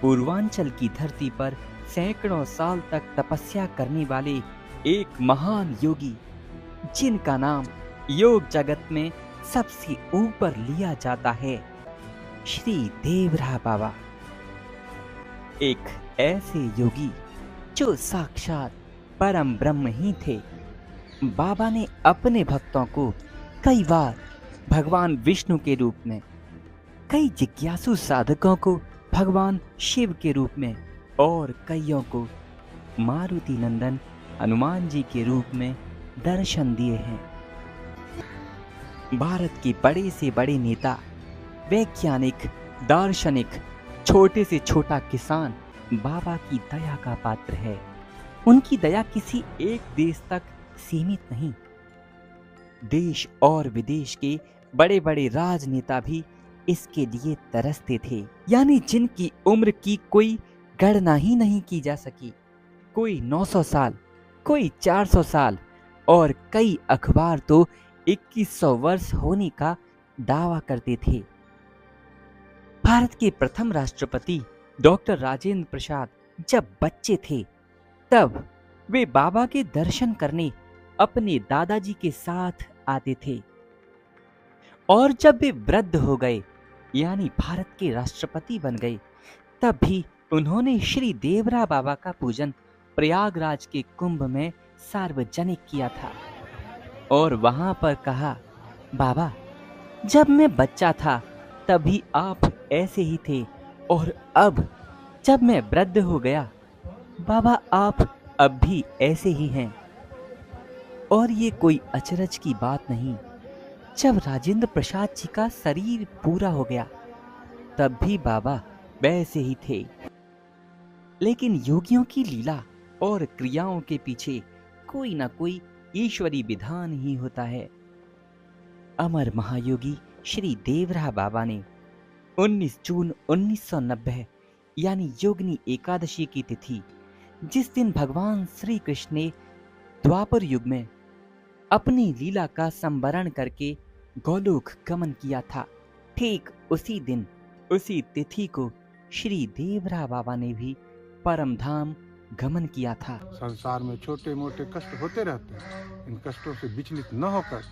पूर्वांचल की धरती पर सैकड़ों साल तक तपस्या करने वाले एक महान योगी, जिनका नाम योग जगत में सबसे ऊपर लिया जाता है, श्री देवरा बाबा। एक ऐसे योगी जो साक्षात परम ब्रह्म ही थे। बाबा ने अपने भक्तों को कई बार भगवान विष्णु के रूप में, कई जिज्ञासु साधकों को भगवान शिव के रूप में और कईयों को मारुति नंदन हनुमान जी के रूप में दर्शन दिए हैं। भारत के बड़े से बड़े नेता, वैज्ञानिक, दार्शनिक, छोटे से छोटा किसान बाबा की दया का पात्र है। उनकी दया किसी एक देश तक सीमित नहीं, देश और विदेश के बड़े बड़े राजनेता भी इसके लिए तरसते थे। यानी जिनकी उम्र की कोई गणना ही नहीं की जा सकी। कोई 900 साल, कोई 400 साल और कई अखबार तो 2100 वर्ष होने का दावा करते थे। भारत के प्रथम राष्ट्रपति डॉक्टर राजेंद्र प्रसाद जब बच्चे थे, तब वे बाबा के दर्शन करने अपने दादाजी के साथ आते थे। और जब वे वृद्ध हो गए, यानी भारत के राष्ट्रपति बन गए, तब भी उन्होंने श्री देवरा बाबा का पूजन प्रयागराज के कुंभ में सार्वजनिक किया था और वहां पर कहा, बाबा, जब मैं बच्चा था तभी आप ऐसे ही थे और अब जब मैं वृद्ध हो गया, बाबा आप अब भी ऐसे ही हैं। और ये कोई अचरज की बात नहीं, जब राजेंद्र प्रसाद जी का शरीर पूरा हो गया तब भी बाबा वैसे ही थे। लेकिन योगियों की लीला और क्रियाओं के पीछे कोई ना कोई ईश्वरी विधान ही होता है। अमर महायोगी श्री देवरा बाबा ने 19 जून 1990 यानी योगिनी एकादशी की तिथि, जिस दिन भगवान श्री कृष्ण ने द्वापर युग में अपनी लीला का संवरण करके गोलोक गमन किया था, ठीक उसी दिन, उसी तिथि को श्री देवरा बाबा ने भी परम धाम गमन किया था। संसार में छोटे मोटे कष्ट होते रहते हैं। इन कष्टों से विचलित न होकर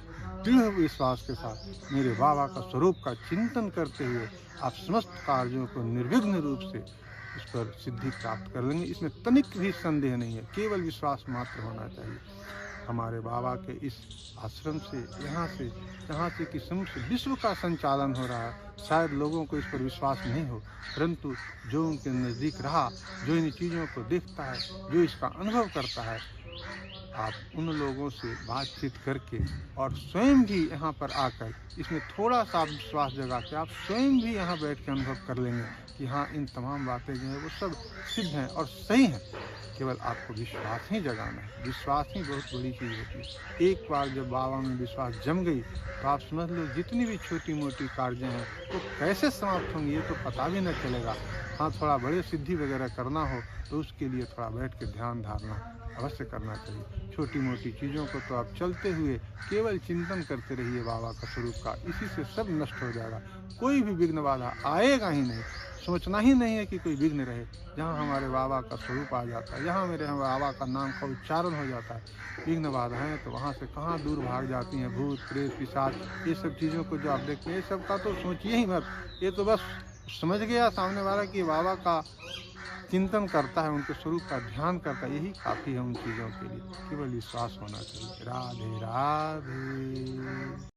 दृढ़ विश्वास के साथ मेरे बाबा का स्वरूप का चिंतन करते हुए आप समस्त कार्यों को निर्विघ्न रूप से इस पर सिद्धि प्राप्त कर लेंगे। इसमें तनिक भी संदेह नहीं है, केवल विश्वास मात्र होना चाहिए। हमारे बाबा के इस आश्रम से, यहाँ से कि समस्त विश्व का संचालन हो रहा है। शायद लोगों को इस पर विश्वास नहीं हो, परंतु जो उनके नज़दीक रहा, जो इन चीज़ों को देखता है, जो इसका अनुभव करता है, आप उन लोगों से बातचीत करके और स्वयं भी यहाँ पर आकर इसमें थोड़ा सा विश्वास जगा के आप स्वयं भी यहाँ बैठ के अनुभव कर लेंगे कि हाँ, इन तमाम बातें जो है वो सब सिद्ध हैं और सही हैं। केवल आपको विश्वास ही जगाना है। विश्वास ही बहुत बड़ी चीज़ होती है। एक बार जब बाबा में विश्वास जम गई तो आप समझ लो जितनी भी छोटी मोटी कार्य हैं वो कैसे समाप्त होंगी ये तो पता भी न चलेगा। हाँ, थोड़ा बड़े सिद्धि वगैरह करना हो तो उसके लिए थोड़ा बैठ के ध्यान धारणा अवश्य करना चाहिए। छोटी मोटी चीज़ों को तो आप चलते हुए केवल चिंतन करते रहिए बाबा का स्वरूप का, इसी से सब नष्ट हो जाएगा। कोई भी विघ्न बाधा आएगा ही नहीं। सोचना ही नहीं है कि कोई विघ्न रहे। जहाँ हमारे बाबा का स्वरूप आ जाता है, जहाँ मेरे बाबा का नाम का उच्चारण हो जाता है, विघ्न बाधाएं तो वहाँ से कहाँ दूर भाग जाती हैं। भूत प्रेत पिशाच ये सब चीज़ों को जो आप देखते हैं, ये सब का तो सोचिए ही मत। ये तो बस समझ गया सामने वाला कि बाबा का चिंतन करता है, उनके स्वरूप का ध्यान करता है, यही काफ़ी है उन चीज़ों के लिए। केवल विश्वास होना चाहिए। राधे राधे।